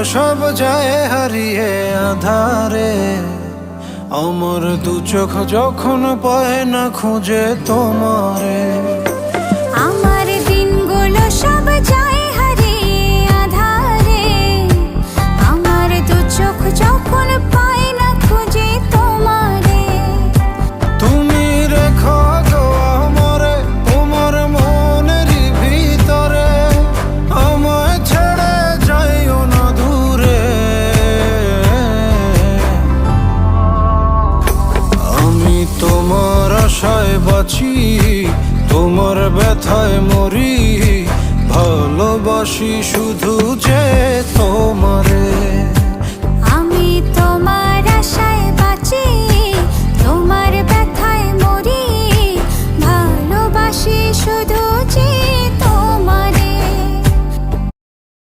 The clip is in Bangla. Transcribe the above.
সব যায় হারিয়ে আধারে, আমার দু চোখ যখন পায় না খুঁজে তোমারে। আমার দিনগুলো সব যায় হারিয়ে আধারে, আমার দু চোখ যখন পায় না খুঁজে তোমারে। তুমি রেখো গো আমারে তোমার মনেরই ভিতরে, আমায় ছেড়ে যাইও না দূরে। আমি তোমার আশায় বাঁচি, তোমার ব্যথায় মরি, ভালোবাসি শুধু যে তোমারে।